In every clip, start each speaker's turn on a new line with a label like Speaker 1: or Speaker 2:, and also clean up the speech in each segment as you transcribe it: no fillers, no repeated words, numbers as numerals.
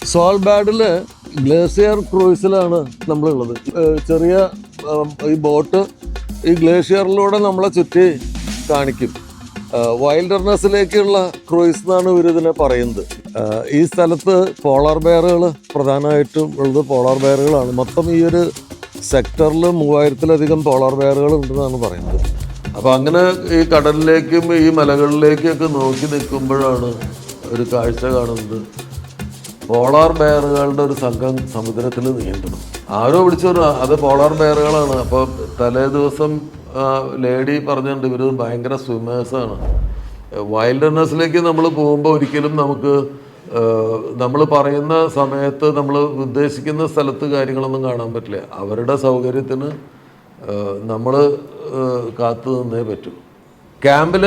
Speaker 1: സോൾബാഡിൽ glacier ക്രൂയിസിലാണ് നമ്മളുള്ളത്. ചെറിയ ഈ ബോട്ട് ഈ ഗ്ലേഷ്യറിലൂടെ നമ്മളെ ചുറ്റി കാണിക്കും. വൈൽഡർനെസ്സിലേക്കുള്ള ക്രൂയിസ് എന്നാണ് ഇവരിതിനെ പറയുന്നത്. ഈ സ്ഥലത്ത് പോളാർ ബെയറുകൾ പ്രധാനമായിട്ടും ഉള്ളത് പോളാർ ബെയറുകളാണ്. മൊത്തം ഈ ഒരു സെക്ടറിൽ 3000-ലധികം പോളാർ ബെയറുകൾ ഉണ്ടെന്നാണ് പറയുന്നത്. അപ്പോൾ അങ്ങനെ ഈ കടലിലേക്കും ഈ മലകളിലേക്കൊക്കെ നോക്കി നിൽക്കുമ്പോഴാണ് ഒരു കാഴ്ച കാണുന്നത്. പോളാർ ബെയറുകളുടെ ഒരു സംഘം സമുദ്രത്തിൽ നീന്തണം. ആരോ പിടിച്ചൊരു അത് പോളാർ ബെയറുകളാണ്. അപ്പോൾ തലേ ദിവസം ലേഡി പറഞ്ഞിട്ടുണ്ട് ഇവർ ഭയങ്കര സ്വിമ്മേഴ്സാണ്. വൈൽഡർനെസ്സിലേക്ക് നമ്മൾ പോകുമ്പോൾ ഒരിക്കലും നമുക്ക് നമ്മൾ പറയുന്ന സമയത്ത് നമ്മൾ ഉദ്ദേശിക്കുന്ന സ്ഥലത്ത് കാര്യങ്ങളൊന്നും കാണാൻ പറ്റില്ല. അവരുടെ സൗകര്യത്തിന് നമ്മൾ കാത്തു നിന്നേ പറ്റൂ. ക്യാമ്പിൽ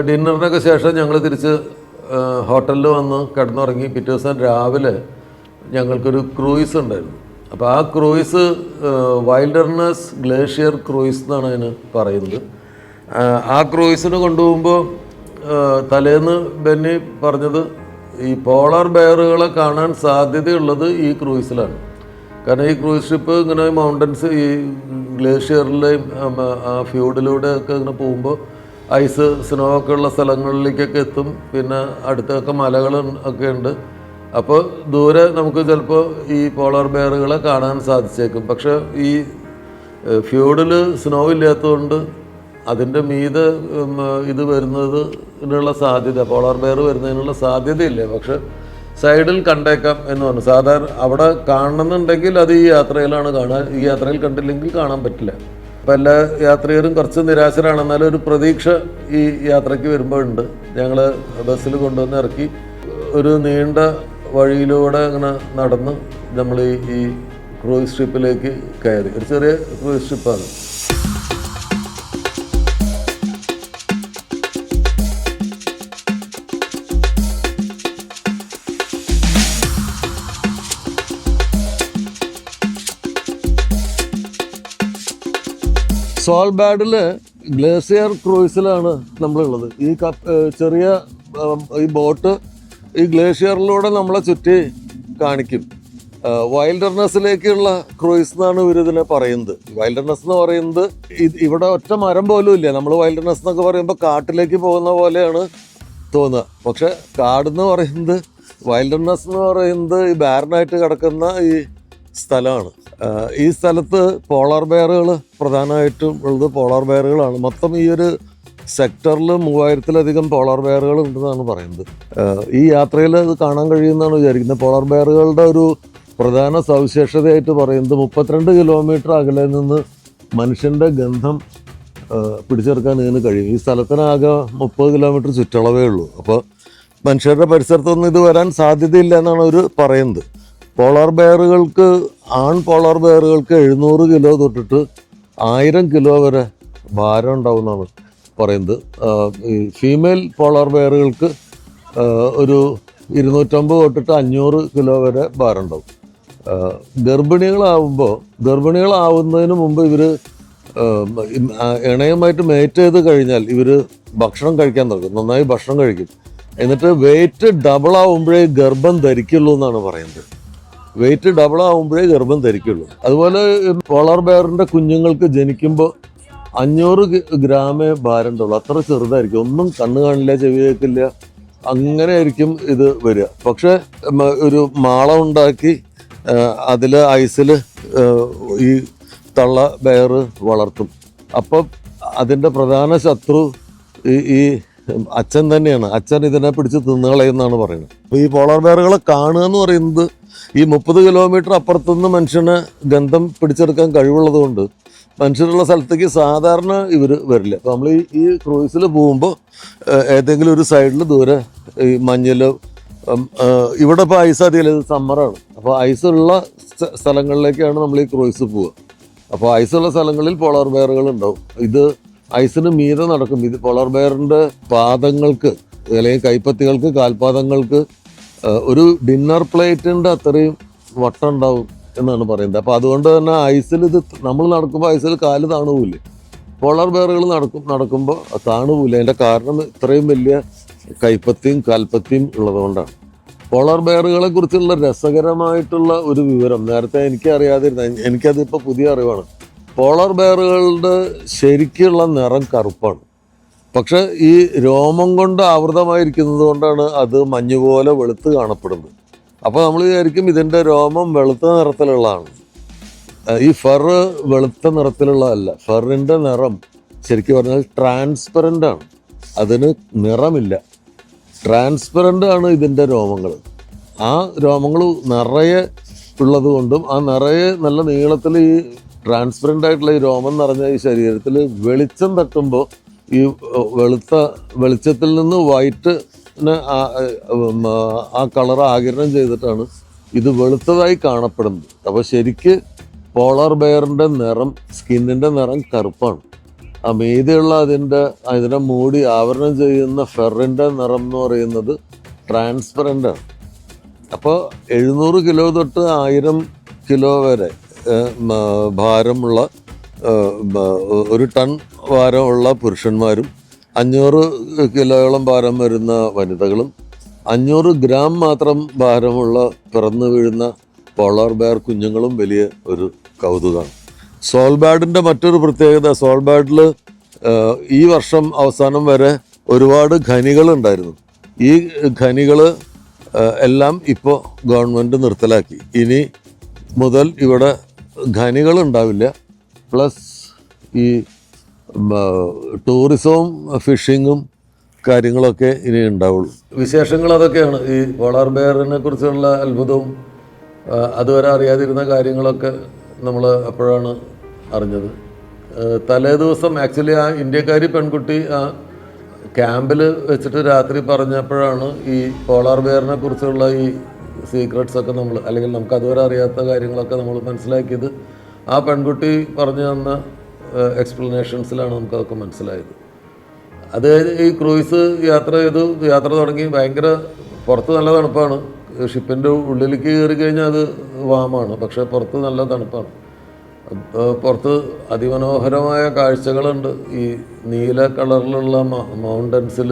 Speaker 1: ഡിന്നറിനൊക്കെ ശേഷം ഞങ്ങൾ തിരിച്ച് ഹോട്ടലിൽ വന്ന് കിടന്നുറങ്ങി. പിറ്റേ ദിവസം രാവിലെ ഞങ്ങൾക്കൊരു ക്രൂയിസ് ഉണ്ടായിരുന്നു. അപ്പോൾ ആ ക്രൂയിസ് വൈൽഡർനെസ് ഗ്ലേഷ്യർ ക്രൂയിസ് എന്നാണ് അതിന് പറയുന്നത്. ആ ക്രൂയിസിന് കൊണ്ടുപോകുമ്പോൾ തലേന്ന് ബെന്നി പറഞ്ഞത് ഈ പോളാർ ബെയറുകളെ കാണാൻ സാധ്യതയുള്ളത് ഈ ക്രൂയിസിലാണ്. കാരണം ഈ ക്രൂയിസ് ഷിപ്പ് ഇങ്ങനെ മൗണ്ടൻസ് ഈ ഗ്ലേഷ്യറിലെയും ആ ഫ്യൂഡിലൂടെ ഒക്കെ ഇങ്ങനെ പോകുമ്പോൾ ഐസ് സ്നോ ഒക്കെ ഉള്ള സ്ഥലങ്ങളിലേക്കൊക്കെ എത്തും. പിന്നെ അടുത്തൊക്കെ മലകൾ ഒക്കെ ഉണ്ട്. അപ്പോൾ ദൂരെ നമുക്ക് ചിലപ്പോൾ ഈ പോളാർ ബെയറുകളെ കാണാൻ സാധിച്ചേക്കും. പക്ഷെ ഈ ഫ്യൂഡിൽ സ്നോ ഇല്ലാത്തതുകൊണ്ട് അതിൻ്റെ മീതെ ഇത് വരുന്നതിനുള്ള സാധ്യത പോളാർ ബെയർ വരുന്നതിനുള്ള സാധ്യതയില്ല. പക്ഷെ സൈഡിൽ കണ്ടേക്കാം എന്ന് പറഞ്ഞു. സാധാരണ അവിടെ കാണണമെന്നുണ്ടെങ്കിൽ അത് ഈ യാത്രയിലാണ് കാണാൻ. ഈ യാത്രയിൽ കണ്ടില്ലെങ്കിൽ കാണാൻ പറ്റില്ല. അപ്പം എല്ലാ യാത്രികരും കുറച്ച് നിരാശരാണ്. എന്നാലും ഒരു പ്രതീക്ഷ ഈ യാത്രയ്ക്ക് വരുമ്പോൾ ഉണ്ട്. ഞങ്ങൾ ബസ്സിൽ കൊണ്ടുവന്ന് ഇറക്കി ഒരു നീണ്ട വഴിയിലൂടെ അങ്ങനെ നടന്ന് നമ്മൾ ഈ ക്രൂയിസ് ഷിപ്പിലേക്ക് കയറി. ഒരു ചെറിയ ക്രൂയിസ് ഷിപ്പാണ്. സോൾബാഡിൽ ഗ്ലേസിയർ ക്രൂയിസിലാണ് നമ്മളുള്ളത്. ഈ ചെറിയ ഈ ബോട്ട് ഈ ഗ്ലേഷ്യറിലൂടെ നമ്മളെ ചുറ്റി കാണിക്കും. വൈൽഡർനെസ്സിലേക്കുള്ള ക്രൂയിസ് എന്നാണ് ഇവരിതിനെ പറയുന്നത്. വൈൽഡർനെസ് എന്ന് പറയുന്നത് ഇവിടെ ഒറ്റ മരം പോലും ഇല്ല. നമ്മൾ വൈൽഡർനെസ് എന്നൊക്കെ പറയുമ്പോൾ കാട്ടിലേക്ക് പോകുന്ന പോലെയാണ് തോന്നുക. പക്ഷെ കാടെന്ന് പറയുന്നത് വൈൽഡർനെസ് എന്ന് പറയുന്നത് ഈ ബാരനായിട്ട് കിടക്കുന്ന ഈ സ്ഥലമാണ്. ഈ സ്ഥലത്ത് പോളാർ ബെയറുകൾ പ്രധാനമായിട്ടും ഉള്ളത് പോളാർ ബെയറുകളാണ്. മൊത്തം ഈ ഒരു സെക്ടറിൽ 3000-ലധികം പോളാർ ബെയറുകൾ ഉണ്ടെന്നാണ് പറയുന്നത്. ഈ യാത്രയിൽ അത് കാണാൻ കഴിയുമെന്നാണ് വിചാരിക്കുന്നത്. പോളാർ ബെയറുകളുടെ ഒരു പ്രധാന സവിശേഷതയായിട്ട് പറയുന്നത് 32 കിലോമീറ്റർ അകലെ നിന്ന് മനുഷ്യൻ്റെ ഗന്ധം പിടിച്ചെടുക്കാൻ ഇതിന് കഴിയും. ഈ സ്ഥലത്തിനാകെ 30 കിലോമീറ്റർ ചുറ്റളവേ ഉള്ളൂ. അപ്പോൾ മനുഷ്യരുടെ പരിസരത്തൊന്നും ഇത് വരാൻ സാധ്യതയില്ല എന്നാണ് അവർ പറയുന്നത്. പോളാർ ബെയറുകൾക്ക് പോളാർ ബെയറുകൾക്ക് 700 കിലോ തൊട്ടിട്ട് 1000 കിലോ വരെ ഭാരം ഉണ്ടാവുമെന്നാണ് പറയുന്നത്. ഈ ഫീമെയിൽ പോളാർ ബെയറുകൾക്ക് ഒരു 250 തൊട്ടിട്ട് 500 കിലോ വരെ ഭാരം ഉണ്ടാവും. ഗർഭിണികളാവുന്നതിന് മുമ്പ് ഇവർ ഇണയുമായിട്ട് മേറ്റ് ചെയ്ത് കഴിഞ്ഞാൽ ഇവർ ഭക്ഷണം കഴിക്കാൻ തുടങ്ങും. നന്നായി ഭക്ഷണം കഴിക്കും. എന്നിട്ട് വെയിറ്റ് ഡബിൾ ആവുമ്പോഴേ ഗർഭം ധരിക്കുള്ളൂ എന്നാണ് പറയുന്നത്. വെയിറ്റ് ഡബിൾ ആവുമ്പോഴേ ഗർഭം ധരിക്കുള്ളൂ. അതുപോലെ പോളാർ ബെയറിൻ്റെ കുഞ്ഞുങ്ങൾക്ക് ജനിക്കുമ്പോൾ 500 ഗ്രാമേ ഭാരം ഉണ്ടാവുള്ളൂ. അത്ര ചെറുതായിരിക്കും. ഒന്നും കണ്ണ് കാണില്ല, ചെവി കേൾക്കില്ല, അങ്ങനെ ആയിരിക്കും ഇത് വരിക. പക്ഷെ ഒരു മാളം ഉണ്ടാക്കി അതിൽ ഐസിൽ ഈ തള്ള ബെയർ വളർത്തും. അപ്പം അതിൻ്റെ പ്രധാന ശത്രു ഈ അച്ഛൻ തന്നെയാണ്. അച്ഛൻ ഇതിനെ പിടിച്ച് തിന്നുകളയെന്നാണ് പറയുന്നത്. അപ്പോൾ ഈ പോളാർ ബെയറുകളെ കാണുക എന്ന് പറയുന്നത് ഈ 30 കിലോമീറ്റർ അപ്പുറത്തുനിന്ന് മനുഷ്യന് ഗന്ധം പിടിച്ചെടുക്കാൻ കഴിവുള്ളത് കൊണ്ട് മനുഷ്യരുള്ള സ്ഥലത്തേക്ക് സാധാരണ ഇവർ വരില്ല. അപ്പോൾ നമ്മൾ ഈ ക്രൂയിസിൽ പോകുമ്പോൾ ഏതെങ്കിലും ഒരു സൈഡിൽ ദൂരെ ഈ മഞ്ഞിൽ ഇവിടെ ഇപ്പോൾ ഐസ് അധികം സമ്മറാണ്. അപ്പോൾ ഐസുള്ള സ്ഥലങ്ങളിലേക്കാണ് നമ്മൾ ഈ ക്രൂയിസ് പോവുക. അപ്പോൾ ഐസുള്ള സ്ഥലങ്ങളിൽ പോളാർ ബെയറുകൾ ഉണ്ടാവും. ഇത് ഐസിന് മീതെ നടക്കും. ഇത് പോളാർ ബെയറിൻ്റെ പാദങ്ങൾക്ക് അല്ലെങ്കിൽ കൈപ്പത്തികൾക്ക്, കാൽപാദങ്ങൾക്ക് ഒരു ഡിന്നർ പ്ലേറ്റിൻ്റെ അത്രയും വട്ടം ഉണ്ടാവും എന്നാണ് പറയുന്നത്. അപ്പോൾ അതുകൊണ്ട് തന്നെ ഐസിൽ നമ്മൾ നടക്കുമ്പോൾ ഐസിൽ കാല് താണുപോയില്ലേ. പോളാർ ബെയറുകൾ നടക്കുമ്പോൾ താണുപോയില്ല. അതിൻ്റെ കാരണം ഇത്രയും വലിയ കൈപ്പത്തിയും കാൽപ്പത്തിയും ഉള്ളതുകൊണ്ടാണ്. പോളാർ ബെയറുകളെ കുറിച്ചുള്ള രസകരമായിട്ടുള്ള ഒരു വിവരം നേരത്തെ എനിക്ക് അറിയാതിരുന്ന, എനിക്കതിപ്പോൾ പുതിയ അറിവാണ്. പോളാർ ബെയറുകളുടെ ശരിക്കുള്ള നിറം കറുപ്പാണ്. പക്ഷെ ഈ രോമം കൊണ്ട് ആവൃതമായിരിക്കുന്നത് കൊണ്ടാണ് അത് മഞ്ഞുപോലെ വെളുത്ത് കാണപ്പെടുന്നത്. അപ്പോൾ നമ്മൾ വിചാരിക്കും ഇതിൻ്റെ രോമം വെളുത്ത നിറത്തിലുള്ളതാണ്. ഈ ഫറ് വെളുത്ത നിറത്തിലുള്ളതല്ല. ഫറിൻ്റെ നിറം ശരിക്കും പറഞ്ഞാൽ ട്രാൻസ്പെറൻ്റ് ആണ്. അതിന് നിറമില്ല. ട്രാൻസ്പെറൻ്റ് ആണ് ഇതിൻ്റെ രോമങ്ങൾ. ആ രോമങ്ങൾ നിറയെ ഉള്ളത് കൊണ്ടും ആ നിറയെ നല്ല നീളത്തിൽ ഈ ട്രാൻസ്പെറൻ്റ് ആയിട്ടുള്ള ഈ രോമം നിറഞ്ഞ ഈ ശരീരത്തിൽ വെളിച്ചം തട്ടുമ്പോൾ ഈ വെളിച്ചത്തിൽ നിന്ന് വൈറ്റിന് ആ കളർ ആഗിരണം ചെയ്തിട്ടാണ് ഇത് വെളുത്തതായി കാണപ്പെടുന്നത്. അപ്പോൾ ശരിക്ക് പോളാർ ബെയറിൻ്റെ നിറം, സ്കിന്നിൻ്റെ നിറം കറുപ്പാണ്. ആ മീതിയുള്ള അതിനെ മൂടി ആവരണം ചെയ്യുന്ന ഫെറിൻ്റെ നിറം എന്ന് പറയുന്നത് ട്രാൻസ്പെറൻ്റ് ആണ്. അപ്പോൾ 700 കിലോ തൊട്ട് 1000 കിലോ വരെ ഭാരമുള്ള ഒരു ടൺ ഭാരമുള്ള പുരുഷന്മാരും 500 കിലോയോളം ഭാരം വരുന്ന വനിതകളും 500 ഗ്രാം മാത്രം ഭാരമുള്ള പിറന്നു വീഴുന്ന പോളാർ ബെയർ കുഞ്ഞുങ്ങളും വലിയ ഒരു കൗതുകമാണ്. സോൾബാഡിൻ്റെ മറ്റൊരു പ്രത്യേകത, സോൾബാഡിൽ ഈ വർഷം അവസാനം വരെ ഒരുപാട് ഖനികളുണ്ടായിരുന്നു. ഈ ഖനികൾ എല്ലാം ഇപ്പോൾ ഗവൺമെൻറ് നിർത്തലാക്കി. ഇനി മുതൽ ഇവിടെ ഖനികളുണ്ടാവില്ല. പ്ലസ് ഈ ടൂറിസവും ഫിഷിങ്ങും കാര്യങ്ങളൊക്കെ ഇനി ഉണ്ടാവുള്ളൂ. വിശേഷങ്ങൾ അതൊക്കെയാണ്. ഈ പോളാർ ബെയറിനെ കുറിച്ചുള്ള അത്ഭുതവും അതുവരെ അറിയാതിരുന്ന കാര്യങ്ങളൊക്കെ നമ്മൾ അപ്പോഴാണ് അറിഞ്ഞത്. തലേ ദിവസം ആക്ച്വലി ആ ഇന്ത്യക്കാരി പെൺകുട്ടി ആ ക്യാമ്പിൽ വെച്ചിട്ട് രാത്രി പറഞ്ഞപ്പോഴാണ് ഈ പോളാർ ബെയറിനെ കുറിച്ചുള്ള ഈ സീക്രട്സ് ഒക്കെ നമ്മൾ, അല്ലെങ്കിൽ നമുക്ക് അതുവരെ അറിയാത്ത കാര്യങ്ങളൊക്കെ നമ്മൾ മനസ്സിലാക്കിയത് ആ പെൺകുട്ടി പറഞ്ഞു തന്ന എക്സ്പ്ലനേഷൻസിലാണ് നമുക്കതൊക്കെ മനസ്സിലായത്. അത് ഈ ക്രൂയിസ് യാത്ര തുടങ്ങി. ഭയങ്കര പുറത്ത് നല്ല തണുപ്പാണ്. ഷിപ്പിൻ്റെ ഉള്ളിലേക്ക് കയറി കഴിഞ്ഞാൽ അത് വാമാണ്, പക്ഷേ പുറത്ത് നല്ല തണുപ്പാണ്. പുറത്ത് അതിമനോഹരമായ കാഴ്ചകളുണ്ട്. ഈ നീല കളറിലുള്ള മൗണ്ടൻസിൽ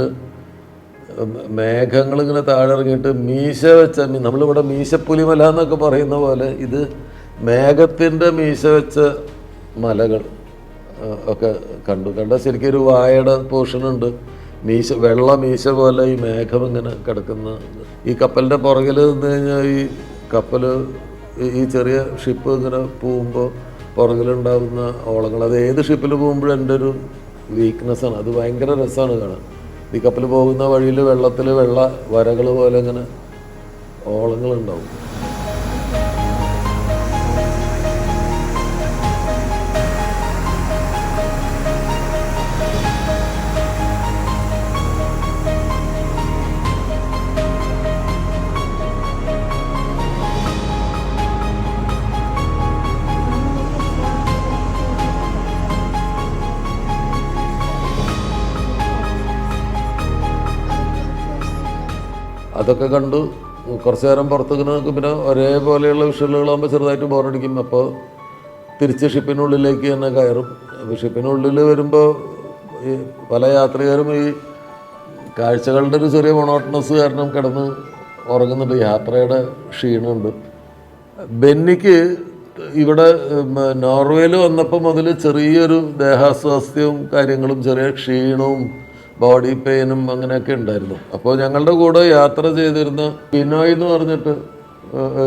Speaker 1: മേഘങ്ങളിങ്ങനെ താഴെ ഇറങ്ങിയിട്ട് മീശ വെച്ച, നമ്മളിവിടെ മീശപ്പുലിമല എന്നൊക്കെ പറയുന്ന പോലെ ഇത് മേഘത്തിൻ്റെ മീശ വെച്ച മലകൾ ഒക്കെ കണ്ട ശരിക്കും ഒരു വായയുടെ പോർഷനുണ്ട്. വെള്ള മീശ പോലെ ഈ മേഘം ഇങ്ങനെ കിടക്കുന്ന. ഈ കപ്പലിൻ്റെ പുറകിൽ നിന്ന് കഴിഞ്ഞാൽ ഈ കപ്പൽ, ഈ ചെറിയ ഷിപ്പ് ഇങ്ങനെ പോകുമ്പോൾ പുറകിലുണ്ടാകുന്ന ഓളങ്ങൾ, അത് ഏത് ഷിപ്പിൽ പോകുമ്പോഴും എൻ്റെ ഒരു വീക്ക്നെസ്സാണ്. അത് ഭയങ്കര രസമാണ് കാണാൻ. ഈ കപ്പൽ പോകുന്ന വഴിയിൽ വെള്ളത്തിൽ വെള്ള വരകൾ പോലെ ഇങ്ങനെ ഓളങ്ങളുണ്ടാവും. അതൊക്കെ കണ്ടു കുറച്ച് നേരം പുറത്തേക്ക് നോക്കും. പിന്നെ ഒരേപോലെയുള്ള വിഷ്വലുകളാകുമ്പോൾ ചെറുതായിട്ട് ബോറടിക്കും. അപ്പോൾ തിരിച്ച് ഷിപ്പിനുള്ളിലേക്ക് തന്നെ കയറും. അപ്പോൾ ഷിപ്പിനുള്ളിൽ വരുമ്പോൾ ഈ പല യാത്രികരും ഈ കാഴ്ചകളുടെ ഒരു ചെറിയ മൊണോട്ടണസ് കാരണം കിടന്ന് ഉറങ്ങുന്നുണ്ട്. യാത്രയുടെ ക്ഷീണമുണ്ട്. ബെന്നിക്ക് ഇവിടെ നോർവേയിൽ വന്നപ്പോൾ മുതൽ ചെറിയൊരു ദേഹാസ്വാസ്ഥ്യവും കാര്യങ്ങളും ചെറിയ ക്ഷീണവും ബോഡി പെയിനും അങ്ങനെയൊക്കെ ഉണ്ടായിരുന്നു. അപ്പോൾ ഞങ്ങളുടെ കൂടെ യാത്ര ചെയ്തിരുന്ന ബിനോയ് എന്ന് പറഞ്ഞിട്ട്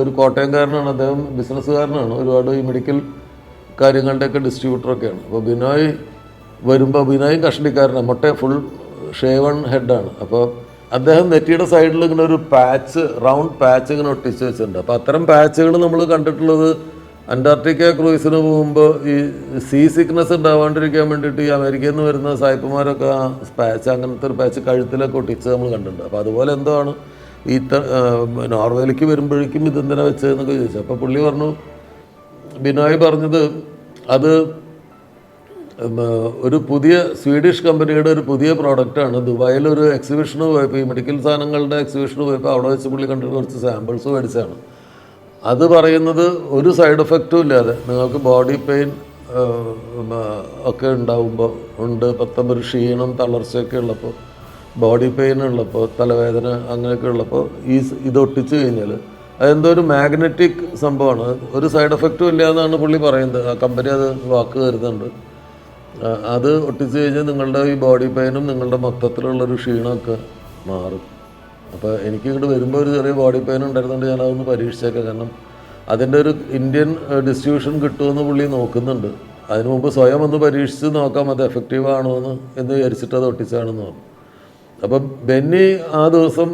Speaker 1: ഒരു കോട്ടയംകാരനാണ്. അദ്ദേഹം ബിസിനസ്സുകാരനാണ്. ഒരുപാട് ഈ മെഡിക്കൽ കാര്യങ്ങളുടെയൊക്കെ ഡിസ്ട്രിബ്യൂട്ടറൊക്കെയാണ്. അപ്പോൾ ബിനോയ് വരുമ്പോൾ, ബിനോയും കഷണ്ടിക്കാരനാണ്, ഫുൾ ഷേവൺ ഹെഡാണ്. അപ്പോൾ അദ്ദേഹം നെറ്റിയുടെ സൈഡിൽ ഇങ്ങനെ ഒരു പാച്ച്, റൗണ്ട് പാച്ച് ഇങ്ങനെ ഒട്ടിച്ച് വെച്ചിട്ടുണ്ട്. അപ്പോൾ അത്തരം പാച്ചുകൾ നമ്മൾ കണ്ടിട്ടുള്ളത് അന്റാർട്ടിക്ക ക്രൂയിസിന് പോകുമ്പോൾ ഈ സീ സിക്നസ് ഉണ്ടാവാണ്ടിരിക്കാൻ വേണ്ടിയിട്ട് ഈ അമേരിക്കയിൽ നിന്ന് വരുന്ന സായിപ്പുമാരൊക്കെ ആ പാച്ച്, അങ്ങനത്തെ ഒരു പാച്ച് കഴുത്തിലൊക്കെ ഒട്ടിച്ച് നമ്മൾ കണ്ടിട്ടുണ്ട്. അപ്പോൾ അതുപോലെ എന്തോ ആണ് ഈ നോർവേയിലേക്ക് വരുമ്പോഴേക്കും ഇതെന്തിനാ വെച്ചതെന്നൊക്കെ ചോദിച്ചു. അപ്പോൾ പുള്ളി പറഞ്ഞു, ബിനോയ് പറഞ്ഞത് അത് ഒരു പുതിയ സ്വീഡിഷ് കമ്പനിയുടെ ഒരു പുതിയ പ്രോഡക്റ്റാണ്. ദുബായിലൊരു എക്സിബിഷന് പോയപ്പോൾ, ഈ മെഡിക്കൽ സാധനങ്ങളുടെ എക്സിബിഷന് പോയപ്പോൾ അവിടെ വെച്ച് പുള്ളി കണ്ടിട്ട് കുറച്ച് സാമ്പിൾസ് മേടിച്ചാണ്. അത് പറയുന്നത് ഒരു സൈഡ് എഫക്റ്റും ഇല്ലാതെ നിങ്ങൾക്ക് ബോഡി പെയിൻ ഒക്കെ ഉണ്ടാവുമ്പോൾ ഉണ്ട്, ഒരു ക്ഷീണം തളർച്ചയൊക്കെ ഉള്ളപ്പോൾ ബോഡി പെയിൻ ഉള്ളപ്പോൾ, തലവേദന അങ്ങനെയൊക്കെ ഉള്ളപ്പോൾ ഇത് ഒട്ടിച്ച് കഴിഞ്ഞാൽ അതെന്തോ ഒരു മാഗ്നറ്റിക് സംഭവമാണ്. ഒരു സൈഡ് എഫക്റ്റും ഇല്ല എന്നാണ് പുള്ളി പറയുന്നത്. ആ കമ്പനി അത് വാക്ക് കരുതുന്നുണ്ട്. അത് ഒട്ടിച്ച് കഴിഞ്ഞാൽ നിങ്ങളുടെ ഈ ബോഡി പെയിനും നിങ്ങളുടെ മൊത്തത്തിലുള്ളൊരു ക്ഷീണമൊക്കെ മാറും. അപ്പോൾ എനിക്ക് ഇങ്ങോട്ട് വരുമ്പോൾ ഒരു ചെറിയ ബോഡി പെയിൻ ഉണ്ടായിരുന്നുകൊണ്ട് ഞാനതൊന്ന് പരീക്ഷിച്ചേക്കാം. കാരണം അതിൻ്റെ ഒരു ഇന്ത്യൻ ഡിസ്ട്രിബ്യൂഷൻ കിട്ടുമെന്ന് പുള്ളി നോക്കുന്നുണ്ട്. അതിനു മുമ്പ് സ്വയം ഒന്ന് പരീക്ഷിച്ച് നോക്കാം അത് എഫക്റ്റീവ് ആണോ എന്ന് വിചാരിച്ചിട്ട് അത് ഒട്ടിച്ചാണെന്ന് പറഞ്ഞു. അപ്പം ബെന്നി ആ ദിവസം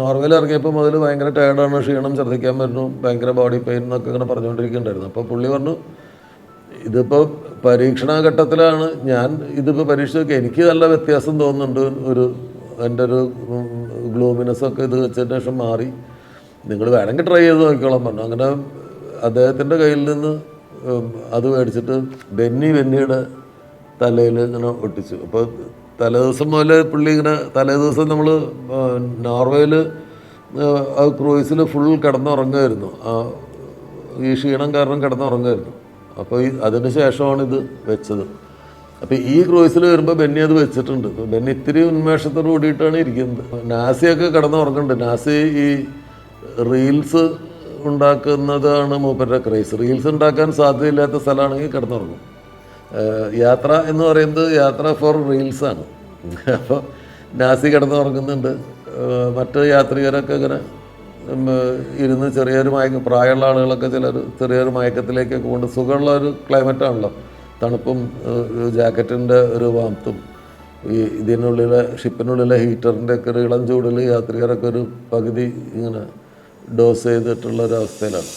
Speaker 1: നോർവേയിൽ ഇറങ്ങിയപ്പോൾ മുതൽ ഭയങ്കര ടയർഡാണ്, ക്ഷീണം, ഛർദ്ദിക്കാൻ വരുന്നു, ഭയങ്കര ബോഡി പെയിൻ എന്നൊക്കെ ഇങ്ങനെ പറഞ്ഞുകൊണ്ടിരിക്കുന്നുണ്ടായിരുന്നു. അപ്പോൾ പുള്ളി പറഞ്ഞു ഇതിപ്പോൾ പരീക്ഷണഘട്ടത്തിലാണ്, ഞാൻ ഇതിപ്പോൾ പരീക്ഷിച്ച് നോക്കി, എനിക്ക് നല്ല വ്യത്യാസം തോന്നുന്നുണ്ട്. എൻ്റെ ഒരു ഗ്ലൂമിനെസ്സൊക്കെ ഇത് വെച്ചതിന് ശേഷം മാറി, നിങ്ങൾ വേണമെങ്കിൽ ട്രൈ ചെയ്ത് നോക്കിക്കോളാൻ പറഞ്ഞു. അങ്ങനെ അദ്ദേഹത്തിൻ്റെ കയ്യിൽ നിന്ന് അത് മേടിച്ചിട്ട് ബെന്നിയുടെ തലയിൽ ഇങ്ങനെ ഒട്ടിച്ചു. അപ്പോൾ തലേദിവസം മുതൽ പുള്ളി ഇങ്ങനെ, തലേദിവസം നമ്മൾ നോർവേയിൽ ആ ക്രൂയിസിൽ ഫുൾ കിടന്നുറങ്ങുമായിരുന്നു. ഈ ക്ഷീണം കാരണം കിടന്നുറങ്ങുമായിരുന്നു. അപ്പോൾ അതിന് ശേഷമാണ് ഇത് വെച്ചത്. അപ്പോൾ ഈ ക്രൂയിസിൽ വരുമ്പോൾ ബെന്നി അത് വെച്ചിട്ടുണ്ട്. ബെന്നി ഇത്തിരി ഉന്മേഷത്തോട് കൂടിയിട്ടാണ് ഇരിക്കുന്നത്. നാസിയൊക്കെ കിടന്നുറങ്ങുന്നുണ്ട്. നാസി ഈ റീൽസ് ഉണ്ടാക്കുന്നതാണ് മൂപ്പരുടെ ക്രേസ്. റീൽസ് ഉണ്ടാക്കാൻ സാധ്യതയില്ലാത്ത സ്ഥലമാണെങ്കിൽ കിടന്നുറങ്ങും. യാത്ര എന്ന് പറയുന്നത് യാത്ര ഫോർ റീൽസാണ്. അപ്പോൾ നാസി കിടന്നുറങ്ങുന്നുണ്ട്. മറ്റ് യാത്രികരൊക്കെ ഇങ്ങനെ ഇരുന്ന് ചെറിയൊരു പ്രായമുള്ള ആളുകളൊക്കെ ചെറിയൊരു മയക്കത്തിലേക്കൊക്കെ കൊണ്ട്, സുഖമുള്ള ഒരു ക്ലൈമറ്റാണല്ലോ, തണുപ്പും ജാക്കറ്റിൻ്റെ ഒരു വാംത്തും ഇതിനുള്ളിലെ ഷിപ്പിനുള്ളിലെ ഹീറ്ററിൻ്റെ ഒക്കെ ഒരു ഇളം ചൂടിൽ യാത്രികരൊക്കെ ഒരു പകുതി ഇങ്ങനെ ഡോസ് ചെയ്തിട്ടുള്ള ഒരവസ്ഥയിലാണ്.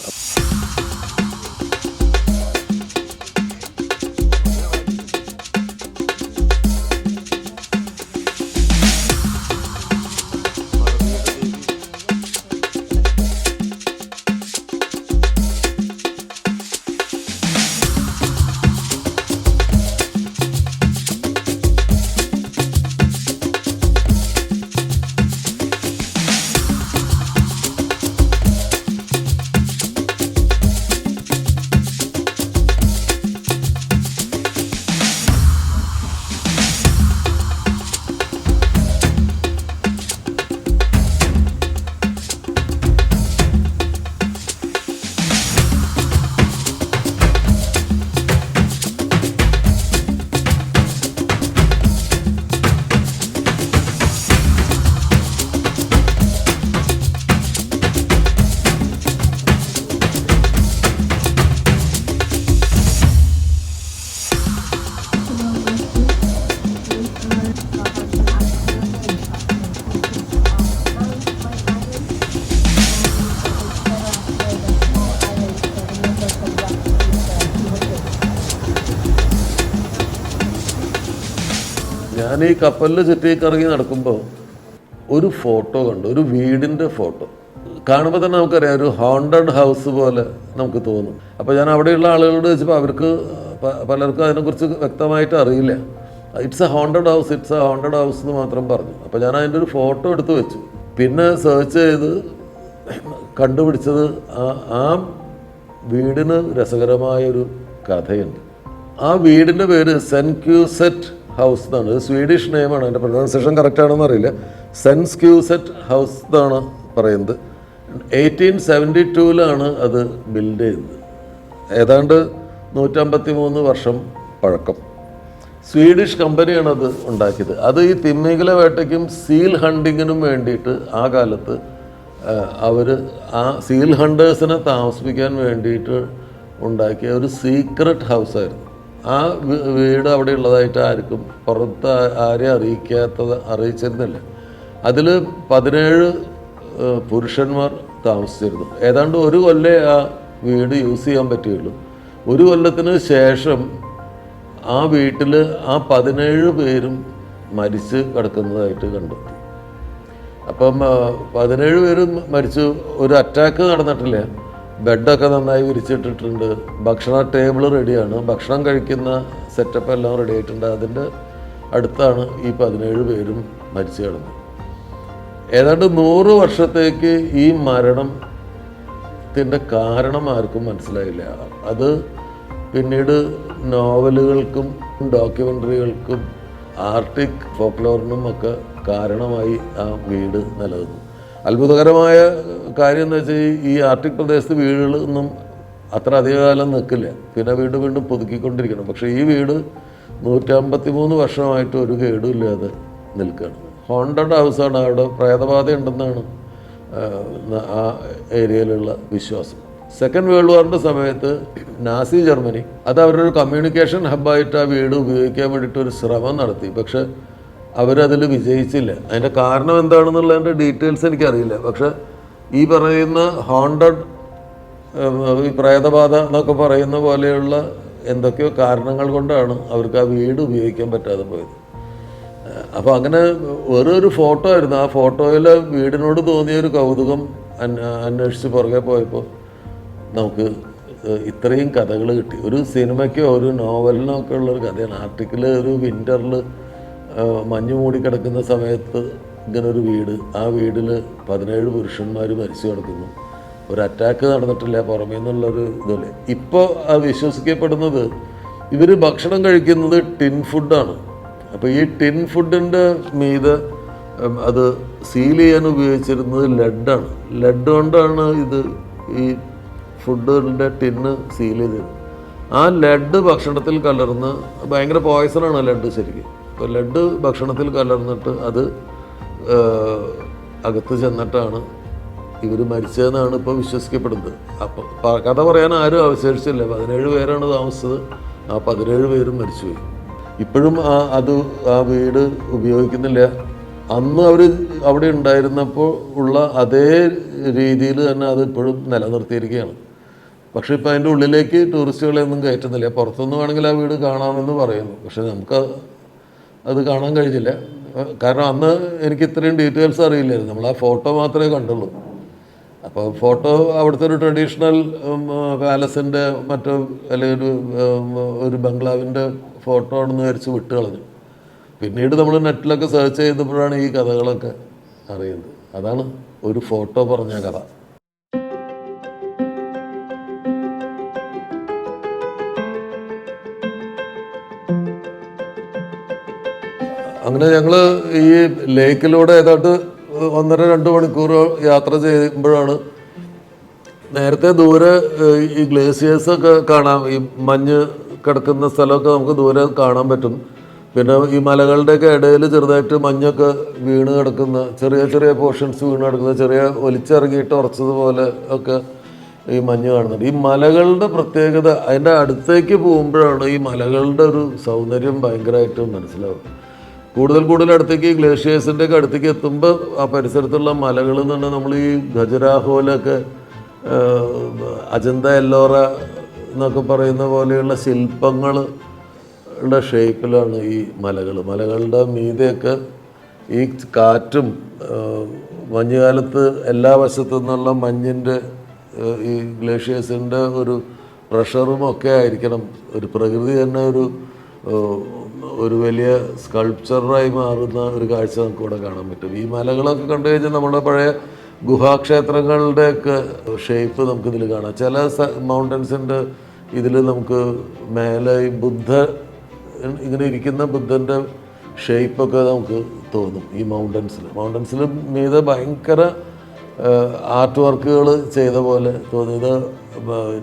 Speaker 1: ഞാൻ ഈ കപ്പലിൽ ചുറ്റിക്കറങ്ങി നടക്കുമ്പോൾ ഒരു ഫോട്ടോ കണ്ടു, ഒരു വീടിൻ്റെ ഫോട്ടോ. കാണുമ്പോൾ തന്നെ നമുക്കറിയാം ഒരു ഹോണ്ടഡ് ഹൗസ് പോലെ നമുക്ക് തോന്നും. അപ്പോൾ ഞാൻ അവിടെയുള്ള ആളുകളോട് ചോദിച്ചപ്പോൾ അവർക്ക് പലർക്കും അതിനെക്കുറിച്ച് വ്യക്തമായിട്ട് അറിയില്ല. ഇറ്റ്സ് എ ഹോണ്ടഡ് ഹൗസ് എന്ന് മാത്രം പറഞ്ഞു. അപ്പോൾ ഞാൻ അതിൻ്റെ ഒരു ഫോട്ടോ എടുത്ത് വെച്ചു. പിന്നെ സെർച്ച് ചെയ്ത് കണ്ടുപിടിച്ചത് ആ വീടിന് രസകരമായൊരു കഥയുണ്ട്. ആ വീടിൻ്റെ പേര് സെൻക്യൂസെറ്റ് ഹൗസ് എന്നാണ്. സ്വീഡിഷ് നെയിമാണ്. അതിൻ്റെ പ്രൊനൗൺസിയേഷൻ കറക്റ്റാണെന്ന് അറിയില്ല. സെൻക്യൂസെറ്റ് ഹൗസ് എന്നാണ് പറയുന്നത്. 1872 അത് ബിൽഡ് ചെയ്തത്. ഏതാണ്ട് 153 വർഷം പഴക്കം. സ്വീഡിഷ് കമ്പനിയാണ് അത് ഉണ്ടാക്കിയത്. അത് ഈ തിമ്മിംഗല വേട്ടയ്ക്കും സീൽ ഹണ്ടിങ്ങിനും വേണ്ടിയിട്ട് ആ കാലത്ത് അവർ ആ സീൽ ഹണ്ടേഴ്സിനെ താമസിപ്പിക്കാൻ വേണ്ടിയിട്ട് ഉണ്ടാക്കിയ ഒരു സീക്രട്ട് ഹൗസായിരുന്നു. ആ വീട് അവിടെ ഉള്ളതായിട്ട് ആർക്കും പുറത്ത് ആരെയും അറിയിച്ചിരുന്നില്ല. അതിൽ 17 പുരുഷന്മാർ താമസിച്ചിരുന്നു. ഏതാണ്ട് ഒരു കൊല്ലം ആ വീട് യൂസ് ചെയ്യാൻ പറ്റുകയുള്ളൂ. ഒരു കൊല്ലത്തിന് ശേഷം ആ വീട്ടിൽ ആ 17 പേരും മരിച്ച് കിടക്കുന്നതായിട്ട് കണ്ടെത്തി. അപ്പം 17 പേരും മരിച്ചു. ഒരു അറ്റാക്ക് നടന്നിട്ടില്ല. ബെഡൊക്കെ നന്നായി വിരിച്ചിട്ടിട്ടുണ്ട്. ഭക്ഷണ ടേബിൾ റെഡിയാണ്. ഭക്ഷണം കഴിക്കുന്ന സെറ്റപ്പ് എല്ലാം റെഡി ആയിട്ടുണ്ട്. അതിൻ്റെ അടുത്താണ് ഈ 17 പേരും മരിച്ചു കിടന്നത്. ഏതാണ്ട് 100 വർഷത്തേക്ക് ഈ മരണത്തിൻ്റെ കാരണം ആർക്കും മനസ്സിലായില്ല. അത് പിന്നീട് നോവലുകൾക്കും ഡോക്യുമെൻ്ററികൾക്കും ആർട്ടിക് ഫോക്ലോറിനും ഒക്കെ കാരണമായി ആ വീട് നിലനിന്നു. അത്ഭുതകരമായ കാര്യം എന്ന് വെച്ചാൽ ഈ ആർട്ടിക് പ്രദേശത്ത് വീടുകളൊന്നും അത്ര അധികകാലം നിൽക്കില്ല, പിന്നെ വീണ്ടും പുതുക്കിക്കൊണ്ടിരിക്കണം. പക്ഷേ ഈ വീട് 153 വർഷമായിട്ട് ഒരു കേടുമില്ലാതെ നിൽക്കുകയാണ്. ഹോണ്ടഡ് ഹൗസാണ്, അവിടെ പ്രേതബാധ ഉണ്ടെന്നാണ് ആ ഏരിയയിലുള്ള വിശ്വാസം. സെക്കൻഡ് വേൾഡ് വാറിൻ്റെ സമയത്ത് നാസി ജർമ്മനി അത് അവരുടെ ഒരു കമ്മ്യൂണിക്കേഷൻ ഹബ്ബായിട്ട് ആ വീട് ഉപയോഗിക്കാൻ വേണ്ടിയിട്ട് ഒരു ശ്രമം നടത്തി. പക്ഷെ അവരതിൽ വിജയിച്ചില്ല. അതിൻ്റെ കാരണം എന്താണെന്നുള്ളതിൻ്റെ ഡീറ്റെയിൽസ് എനിക്കറിയില്ല. പക്ഷെ ഈ പറയുന്ന ഹോണ്ടഡ് ഈ പ്രേതബാധ എന്നൊക്കെ പറയുന്ന പോലെയുള്ള എന്തൊക്കെയോ കാരണങ്ങൾ കൊണ്ടാണ് അവർക്ക് ആ വീട് ഉപയോഗിക്കാൻ പറ്റാതെ പോയത്. അപ്പോൾ അങ്ങനെ ഒരു ഫോട്ടോ ആയിരുന്നു. ആ ഫോട്ടോയിൽ വീടിനോട് തോന്നിയൊരു കൗതുകം അന്വേഷിച്ച് പുറകെ പോയപ്പോൾ നമുക്ക് ഇത്രയും കഥകൾ കിട്ടി. ഒരു സിനിമയ്ക്കോ ഒരു നോവലിനോ ഒക്കെ ഉള്ളൊരു കഥയാണ്. ആർട്ടിക്കിൽ ഒരു വിൻ്ററിൽ മഞ്ഞ് മൂടിക്കിടക്കുന്ന സമയത്ത് ഇങ്ങനൊരു വീട്, ആ വീട്ടിൽ 17 പുരുഷന്മാർ മരിച്ചു കിടക്കുന്നു, ഒരു അറ്റാക്ക് നടന്നിട്ടില്ല പുറമേ നിന്നുള്ളൊരു ഇതല്ലേ. ഇപ്പോൾ അത് വിശ്വസിക്കപ്പെടുന്നത് ഇവർ ഭക്ഷണം കഴിക്കുന്നത് ടിൻ ഫുഡാണ്. അപ്പോൾ ഈ ടിൻ ഫുഡിൻ്റെ മീതെ അത് സീൽ ചെയ്യാൻ ഉപയോഗിച്ചിരുന്നത് ലെഡാണ്. ലെഡ് കൊണ്ടാണ് ഇത് ഈ ഫുഡിൻ്റെ ടിന്ന് സീൽ ചെയ്തത്. ആ ലെഡ് ഭക്ഷണത്തിൽ കലർന്ന്, ഭയങ്കര പോയ്സണാണ് ലെഡ് ശരിക്കും. അപ്പോൾ ലെഡ് ഭക്ഷണത്തിൽ കലർന്നിട്ട് അത് അകത്ത് ചെന്നിട്ടാണ് ഇവർ മരിച്ചതെന്നാണ് ഇപ്പോൾ വിശ്വസിക്കപ്പെടുന്നത്. അപ്പോൾ കഥ പറയാൻ ആരും അവശേഷിച്ചില്ല. 17 പേരാണ് താമസിച്ചത്. ആ 17 പേരും മരിച്ചുപോയി. ഇപ്പോഴും ആ വീട് ഉപയോഗിക്കുന്നില്ല. അന്ന് അവർ അവിടെ ഉണ്ടായിരുന്നപ്പോൾ ഉള്ള അതേ രീതിയിൽ തന്നെ അത് ഇപ്പോഴും നിലനിർത്തിയിരിക്കുകയാണ്. പക്ഷേ ഇപ്പോൾ അതിൻ്റെ ഉള്ളിലേക്ക് ടൂറിസ്റ്റുകളെയൊന്നും കയറ്റുന്നില്ല. പുറത്തുനിന്ന് വേണമെങ്കിൽ ആ വീട് കാണാമെന്ന് പറയുന്നു. പക്ഷേ നമുക്ക് അത് കാണാൻ കഴിഞ്ഞില്ല. കാരണം അന്ന് എനിക്ക് ഇത്രയും ഡീറ്റെയിൽസ് അറിയില്ലായിരുന്നു. നമ്മൾ ആ ഫോട്ടോ മാത്രമേ കണ്ടുള്ളൂ. അപ്പോൾ ഫോട്ടോ അവിടുത്തെ ഒരു ട്രഡീഷണൽ പാലസിൻ്റെ മറ്റോ അല്ലെങ്കിൽ ഒരു ബംഗ്ലാവിൻ്റെ ഫോട്ടോ ആണെന്ന് വിചാരിച്ച് വിട്ട് കളഞ്ഞു. പിന്നീട് നമ്മൾ നെറ്റിലൊക്കെ സെർച്ച് ചെയ്തപ്പോഴാണ് ഈ കഥകളൊക്കെ അറിയുന്നത്. അതാണ് ഒരു ഫോട്ടോ പറഞ്ഞ കഥ. അങ്ങനെ ഞങ്ങൾ ഈ ലേക്കിലൂടെ ഏതാണ്ട് 1.5-2 മണിക്കൂർ യാത്ര ചെയ്യുമ്പോഴാണ് നേരത്തെ ദൂരെ ഈ ഗ്ലേസിയേഴ്സൊക്കെ കാണാം. ഈ മഞ്ഞ് കിടക്കുന്ന സ്ഥലമൊക്കെ നമുക്ക് ദൂരെ കാണാൻ പറ്റും. പിന്നെ ഈ മലകളുടെയൊക്കെ ഇടയിൽ ചെറുതായിട്ട് മഞ്ഞൊക്കെ വീണ് കിടക്കുന്ന ചെറിയ പോർഷൻസ് വീണ് കിടക്കുന്ന, ചെറിയ ഒലിച്ചിറങ്ങിയിട്ട് ഉറച്ചതുപോലെ ഒക്കെ ഈ മഞ്ഞ് കാണുന്നുണ്ട്. ഈ മലകളുടെ പ്രത്യേകത, അതിൻ്റെ അടുത്തേക്ക് പോകുമ്പോഴാണ് ഈ മലകളുടെ ഒരു സൗന്ദര്യം ഭയങ്കരമായിട്ട് മനസ്സിലാവും. കൂടുതൽ അടുത്തേക്ക് ഈ ഗ്ലേഷ്യേഴ്സിൻ്റെ ഒക്കെ അടുത്തേക്ക് എത്തുമ്പോൾ ആ പരിസരത്തുള്ള മലകൾ എന്ന് പറഞ്ഞാൽ നമ്മൾ ഈ ഖജുരാഹോലൊക്കെ അജന്ത എല്ലോറ എന്നൊക്കെ പറയുന്ന പോലെയുള്ള ശില്പങ്ങളുടെ ഷേപ്പിലാണ് ഈ മലകളുടെ മീതെയൊക്കെ ഈ കാറ്റും മഞ്ഞുകാലത്ത് എല്ലാ വശത്തു നിന്നുള്ള മഞ്ഞിൻ്റെ ഈ ഗ്ലേഷ്യേഴ്സിൻ്റെ ഒരു പ്രഷറും ഒക്കെ ആയിരിക്കണം ഒരു പ്രകൃതി തന്നെ ഒരു വലിയ സ്കൾപ്ചറായി മാറുന്ന ഒരു കാഴ്ച നമുക്ക് ഇവിടെ കാണാൻ പറ്റും. ഈ മലകളൊക്കെ കണ്ടു കഴിഞ്ഞാൽ നമ്മുടെ പഴയ ഗുഹാക്ഷേത്രങ്ങളുടെയൊക്കെ ഷേപ്പ് നമുക്കിതിൽ കാണാം. ചില മൗണ്ടൻസിൻ്റെ ഇതിൽ നമുക്ക് മേലെ ഈ ഇങ്ങനെ ഇരിക്കുന്ന ബുദ്ധൻ്റെ ഷേപ്പൊക്കെ നമുക്ക് തോന്നും. ഈ മൗണ്ടൻസിൽ മീതെ ഭയങ്കര ആർട്ട് വർക്കുകൾ ചെയ്ത പോലെ തോന്നി. ഇത്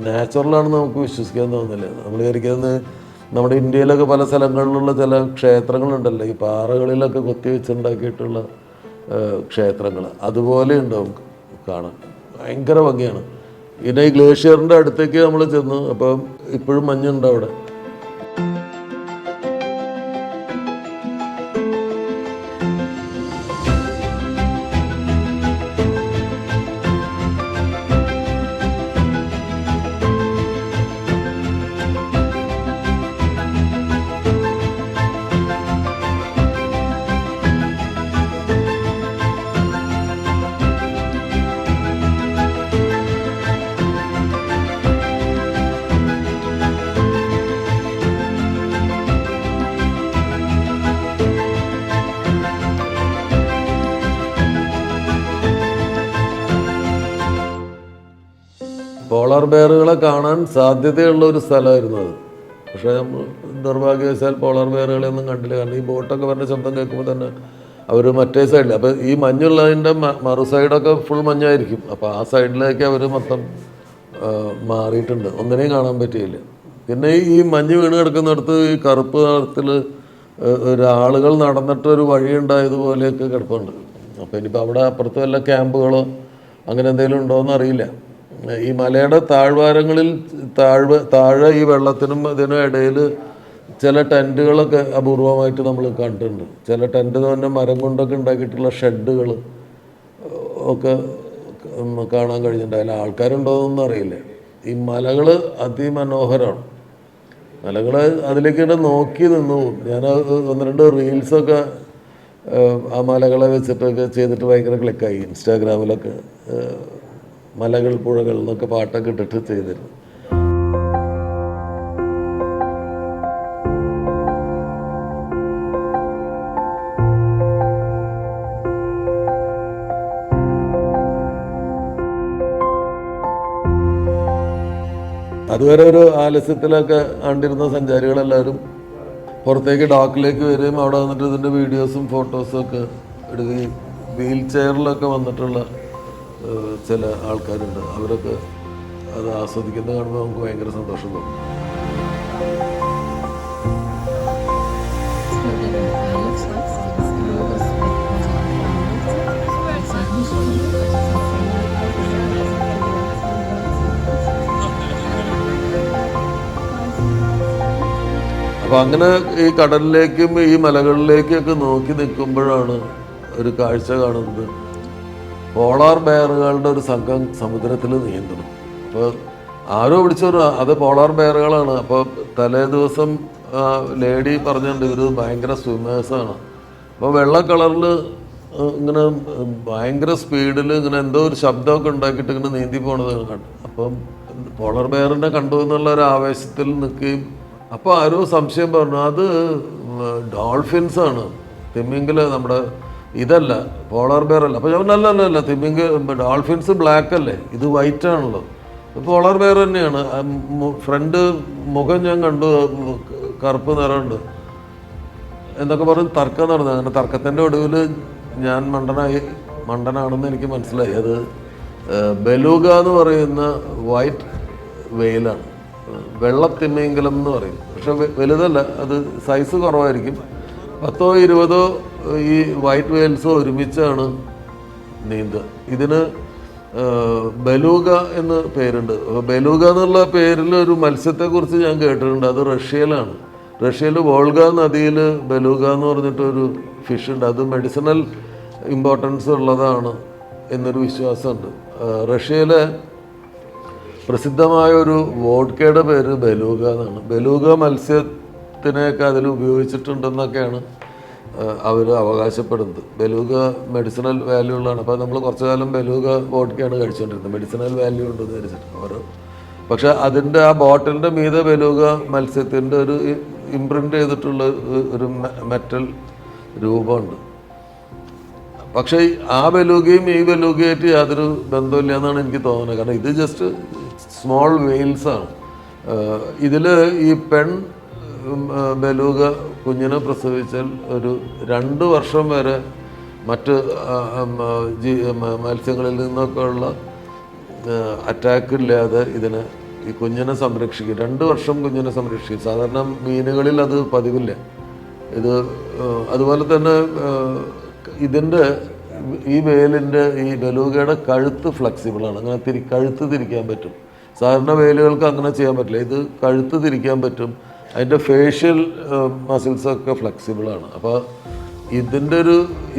Speaker 1: നാച്ചുറലാണെന്ന് നമുക്ക് വിശ്വസിക്കാൻ തോന്നുന്നില്ല. നമ്മൾ വിചാരിക്കുന്നത് നമ്മുടെ ഇന്ത്യയിലൊക്കെ പല സ്ഥലങ്ങളിലുള്ള ചില ക്ഷേത്രങ്ങളുണ്ടല്ലോ, ഈ പാറകളിലൊക്കെ കൊത്തിവെച്ചുണ്ടാക്കിയിട്ടുള്ള ക്ഷേത്രങ്ങൾ, അതുപോലെ ഉണ്ടാവും കാണാൻ. ഭയങ്കര ഭംഗിയാണ്. പിന്നെ ഈ ഗ്ലേഷ്യറിൻ്റെ അടുത്തേക്ക് നമ്മൾ ചെന്നു. അപ്പം ഇപ്പോഴും മഞ്ഞുണ്ട് അവിടെ. പോളാർ ബെയറുകളെ കാണാൻ സാധ്യതയുള്ള ഒരു സ്ഥലമായിരുന്നു അത്. പക്ഷേ നമ്മൾ നിർഭാഗ്യവശാൽ പോളാർ ബെയറുകളെ ഒന്നും കണ്ടില്ല. കാരണം ഈ ബോട്ടൊക്കെ പറഞ്ഞ ശബ്ദം കേൾക്കുമ്പോൾ തന്നെ അവർ മറ്റേ സൈഡിൽ, അപ്പോൾ ഈ മഞ്ഞുള്ളതിൻ്റെ മറു സൈഡൊക്കെ ഫുൾ മഞ്ഞായിരിക്കും. അപ്പോൾ ആ സൈഡിലേക്ക് അവർ മൊത്തം മാറിയിട്ടുണ്ട്. ഒന്നിനെയും കാണാൻ പറ്റിയില്ല. പിന്നെ ഈ മഞ്ഞ് വീണ് കിടക്കുന്നിടത്ത് ഈ കറുപ്പ് നിറത്തിൽ ഒരാളുകൾ നടന്നിട്ടൊരു വഴി ഉണ്ടായതുപോലെയൊക്കെ കിടപ്പുണ്ട്. അപ്പോൾ ഇനിയിപ്പോൾ അവിടെ അപ്പുറത്ത് വല്ല ക്യാമ്പുകളോ അങ്ങനെ എന്തെങ്കിലും ഉണ്ടോയെന്ന് അറിയില്ല. ഈ മലയുടെ താഴ്വാരങ്ങളിൽ താഴെ ഈ വെള്ളത്തിനും ഇതിനും ഇടയിൽ ചില ടെൻറ്റുകളൊക്കെ അപൂർവമായിട്ട് നമ്മൾ കണ്ടിട്ടുണ്ട്. ചില ടെൻറ്റ് തന്നെ മരം കൊണ്ടൊക്കെ ഉണ്ടാക്കിയിട്ടുള്ള ഷെഡുകൾ ഒക്കെ കാണാൻ കഴിഞ്ഞിട്ടുണ്ട്. അതിൽ ആൾക്കാരുണ്ടോയെന്നൊന്നും അറിയില്ല. ഈ മലകൾ അതിമനോഹരമാണ്. മലകൾ അതിലേക്ക് നോക്കി നിന്നു. ഞാൻ 1-2 റീൽസൊക്കെ ആ മലകളെ വെച്ചിട്ടൊക്കെ ചെയ്തിട്ട് ഭയങ്കര ക്ലിക്കായി. ഇൻസ്റ്റാഗ്രാമിലൊക്കെ മലകൾ പുഴകൾ എന്നൊക്കെ പാട്ടൊക്കെ ഇട്ടിട്ട് ചെയ്തിരുന്നു. അതുവരെ ഒരു ആലസ്യത്തിലൊക്കെ ആണ്ടിരുന്ന സഞ്ചാരികളെല്ലാവരും പുറത്തേക്ക് ഡോക്കിലേക്ക് വരികയും അവിടെ വന്നിട്ട് ഇതിൻ്റെ വീഡിയോസും ഫോട്ടോസും ഒക്കെ എടുക്കുകയും വീൽ ചെയറിലൊക്കെ വന്നിട്ടുള്ള ചില ആൾക്കാരുണ്ട്. അവരൊക്കെ അത് ആസ്വദിക്കുന്നത് കാണുമ്പോൾ നമുക്ക് ഭയങ്കര സന്തോഷം തോന്നും. അപ്പം അങ്ങനെ ഈ കടലിലേക്കും ഈ മലകളിലേക്കൊക്കെ നോക്കി നിൽക്കുമ്പോഴാണ് ഒരു കാഴ്ച കാണുന്നത്. പോളാർ ബെയറുകളുടെ ഒരു സംഘം സമുദ്രത്തിൽ നീന്തണം. അപ്പോൾ ആരോ പിടിച്ചൊരു അത് പോളാർ ബെയറുകളാണ്. അപ്പോൾ തലേ ദിവസം ലേഡി പറഞ്ഞിട്ടുണ്ട് ഇവർ ഭയങ്കര സ്വിമ്മേഴ്സാണ്. അപ്പോൾ വെള്ള കളറിൽ ഇങ്ങനെ ഭയങ്കര സ്പീഡിൽ ഇങ്ങനെ എന്തോ ഒരു ശബ്ദമൊക്കെ ഉണ്ടാക്കിയിട്ട് ഇങ്ങനെ നീന്തി പോണത് കണ്ടു. അപ്പം പോളാർ ബെയറിനെ കണ്ടു എന്നുള്ള ഒരു ആവേശത്തിൽ നിൽക്കുകയും അപ്പോൾ ആരോ സംശയം പറഞ്ഞു അത് ഡോൾഫിൻസാണ്, തിമിംഗില് നമ്മുടെ ഇതല്ല, പോളാർ ബെയർ അല്ല. അപ്പോൾ ഞാൻ നല്ല ഡോൾഫിൻസ് ബ്ലാക്ക് അല്ലേ, ഇത് വൈറ്റ് ആണല്ലോ, പോളാർ ബെയർ തന്നെയാണ്. ഫ്രണ്ട് മുഖം ഞാൻ കണ്ടു, കറുപ്പ് നിറമുണ്ട് എന്നൊക്കെ പറഞ്ഞ് തർക്കം നടന്നു. അങ്ങനെ തർക്കത്തിൻ്റെ ഒടുവിൽ ഞാൻ മണ്ടനാണെന്ന് എനിക്ക് മനസ്സിലായി. അത് ബെലൂഗ എന്ന് പറയുന്ന വൈറ്റ് വെയിലാണ്, വെള്ളത്തിമിംഗലം എന്ന് പറയും. പക്ഷെ വലുതല്ല, അത് സൈസ് കുറവായിരിക്കും. 10-20 ഈ വൈറ്റ് വെയിൽസോ ഒരുമിച്ചാണ് നീന്തുക. ഇതിന് ബെലൂഗ എന്ന് പേരുണ്ട്. ബെലൂഗ എന്നുള്ള പേരിൽ ഒരു മത്സ്യത്തെക്കുറിച്ച് ഞാൻ കേട്ടിട്ടുണ്ട്. അത് റഷ്യയിലാണ്. റഷ്യയിൽ വോൾഗ നദിയിൽ ബെലൂഗ എന്ന് പറഞ്ഞിട്ടൊരു ഫിഷ് ഉണ്ട്. അത് മെഡിസിനൽ ഇമ്പോർട്ടൻസ് ഉള്ളതാണ് എന്നൊരു വിശ്വാസമുണ്ട്. റഷ്യയിലെ പ്രസിദ്ധമായ ഒരു വോഡ്കയുടെ പേര് ബെലൂഗ എന്നാണ്. ബെലൂഗ മത്സ്യത്തിനെയൊക്കെ അതിൽ ഉപയോഗിച്ചിട്ടുണ്ടെന്നൊക്കെയാണ് അവർ അവകാശപ്പെടുന്നത്. ബെലൂഗ മെഡിസിനൽ വാല്യൂ ഉള്ളതാണ്. അപ്പോൾ നമ്മൾ കുറച്ചു കാലം ബെലൂഗ വോഡ്കയാണ് കഴിച്ചുകൊണ്ടിരുന്നത്. മെഡിസിനൽ വാല്യൂ ഉണ്ടെന്ന് ധരിച്ചിട്ട് ഓരോ. പക്ഷെ അതിൻ്റെ ആ ബോട്ടിലിൻ്റെ മീതെ ബെലൂഗ മത്സ്യത്തിൻ്റെ ഒരു ഇംപ്രിൻ്റ് ചെയ്തിട്ടുള്ള ഒരു മെറ്റൽ രൂപമുണ്ട്. പക്ഷേ ആ ബെലൂഗയും ഈ ബെലൂഗയായിട്ട് യാതൊരു ബന്ധമില്ല എന്നാണ് എനിക്ക് തോന്നുന്നത്. കാരണം ഇത് ജസ്റ്റ് സ്മോൾ വെയിൽസാണ്. ഇതിൽ ഈ പെൺ ബെലൂഗ കുഞ്ഞിനെ പ്രസവിച്ചാൽ ഒരു 2 വർഷം വരെ മറ്റ് മത്സ്യങ്ങളിൽ നിന്നൊക്കെ ഉള്ള അറ്റാക്ക് ഇല്ലാതെ ഇതിനെ ഈ കുഞ്ഞിനെ സംരക്ഷിക്കും. 2 വർഷം കുഞ്ഞിനെ സംരക്ഷിക്കും. സാധാരണ മീനുകളിൽ അത് പതിവില്ല. ഇത് അതുപോലെ തന്നെ ഇതിൻ്റെ ഈ വേലിൻ്റെ ഈ ബെലൂഗയുടെ കഴുത്ത് ഫ്ലെക്സിബിളാണ്. അങ്ങനെ കഴുത്ത് തിരിക്കാൻ പറ്റും. സാധാരണ വേലുകൾക്ക് അങ്ങനെ ചെയ്യാൻ പറ്റില്ല. ഇത് കഴുത്ത് തിരിക്കാൻ പറ്റും. അതിൻ്റെ ഫേഷ്യൽ മസിൽസൊക്കെ ഫ്ലെക്സിബിളാണ്. അപ്പോൾ ഇതിൻ്റെ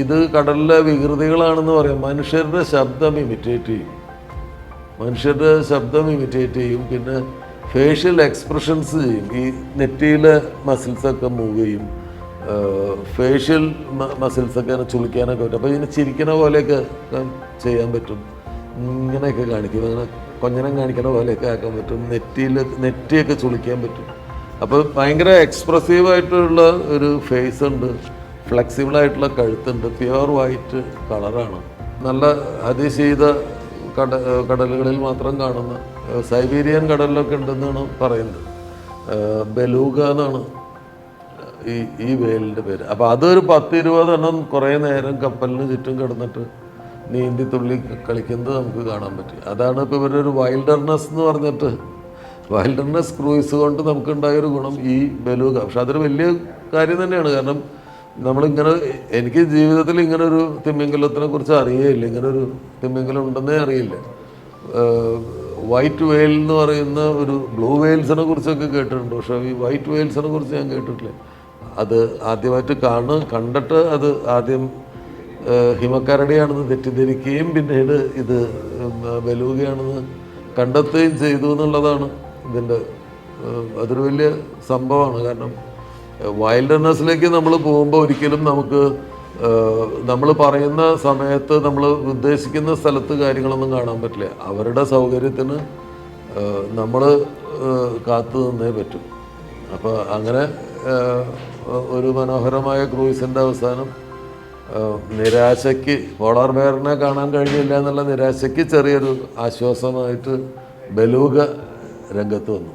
Speaker 1: ഇത് കടലിലെ വികൃതികളാണെന്ന് പറയാം. മനുഷ്യരുടെ ശബ്ദം ഇമിറ്റേറ്റ് ചെയ്യും. പിന്നെ ഫേഷ്യൽ എക്സ്പ്രഷൻസ് ചെയ്യും. ഈ നെറ്റിയിലെ മസിൽസൊക്കെ മൂവ് ചെയ്യും. ഫേഷ്യൽ മസിൽസൊക്കെ ചുളിക്കാനൊക്കെ പറ്റും. അപ്പോൾ ഇതിന് ചിരിക്കണ പോലെയൊക്കെ ചെയ്യാൻ പറ്റും. ഇങ്ങനെയൊക്കെ കാണിക്കും. അങ്ങനെ കൊഞ്ഞനം കാണിക്കണ പോലെയൊക്കെ ആക്കാൻ പറ്റും. നെറ്റിയൊക്കെ ചുളിക്കാൻ പറ്റും. അപ്പോൾ ഭയങ്കര എക്സ്പ്രസീവായിട്ടുള്ള ഒരു ഫേസ് ഉണ്ട്. ഫ്ലെക്സിബിളായിട്ടുള്ള കഴുത്തുണ്ട്. പ്യുവർ വൈറ്റ് കളറാണ്. നല്ല അതിശീത കടലുകളിൽ മാത്രം കാണുന്ന സൈബീരിയൻ കടലിലൊക്കെ ഉണ്ടെന്നാണ് പറയുന്നത്. ബെലൂഗ എന്നാണ് ഈ വേലിൻ്റെ പേര്. അപ്പോൾ അതൊരു 10-20 എണ്ണം കുറേ നേരം കപ്പലിന് ചുറ്റും കിടന്നിട്ട് നീന്തി തുള്ളി കളിക്കുന്നത് നമുക്ക് കാണാൻ പറ്റി. അതാണ് ഇപ്പോൾ ഇവരുടെ ഒരു വൈൽഡർനെസ് എന്ന് പറഞ്ഞിട്ട്, വൈൽഡർനെസ് ക്രൂയിസ് കൊണ്ട് നമുക്കുണ്ടായൊരു ഗുണം ഈ ബെലൂഗ. പക്ഷെ അതൊരു വലിയ കാര്യം തന്നെയാണ്. കാരണം നമ്മളിങ്ങനെ, എനിക്ക് ജീവിതത്തിൽ ഇങ്ങനൊരു തിമിംഗലത്തിനെ കുറിച്ച് അറിയേയില്ല, ഇങ്ങനൊരു തിമിംഗലം ഉണ്ടെന്നേ അറിയില്ല. വൈറ്റ് വെയിൽ എന്ന് പറയുന്ന ഒരു ബ്ലൂ വെയിൽസിനെ കുറിച്ചൊക്കെ കേട്ടിട്ടുണ്ട്, പക്ഷേ ഈ വൈറ്റ് വെയിൽസിനെ കുറിച്ച് ഞാൻ കേട്ടിട്ടില്ല. അത് ആദ്യമായിട്ട് കണ്ടിട്ട് അത് ആദ്യം ഹിമക്കരടിയാണെന്ന് തെറ്റിദ്ധരിക്കുകയും പിന്നീട് ഇത് ബെലൂഗയാണെന്ന് കണ്ടെത്തുകയും ചെയ്തു എന്നുള്ളതാണ് ഇതിൻ്റെ, അതൊരു വലിയ സംഭവമാണ്. കാരണം വൈൽഡർനെസ്സിലേക്ക് നമ്മൾ പോകുമ്പോൾ ഒരിക്കലും നമുക്ക് നമ്മൾ പറയുന്ന സമയത്ത് നമ്മൾ ഉദ്ദേശിക്കുന്ന സ്ഥലത്ത് കാര്യങ്ങളൊന്നും കാണാൻ പറ്റില്ല. അവരുടെ സൗകര്യത്തിന് നമ്മൾ കാത്തു നിന്നേ പറ്റും. അപ്പോൾ അങ്ങനെ ഒരു മനോഹരമായ ക്രൂയിസിൻ്റെ അവസാനം നിരാശയ്ക്ക്, പോളാർ ബെയറിനെ കാണാൻ കഴിഞ്ഞില്ല എന്നുള്ള നിരാശയ്ക്ക് ചെറിയൊരു ആശ്വാസമായിട്ട് ബെലൂഗ രംഗത്ത് വന്നു.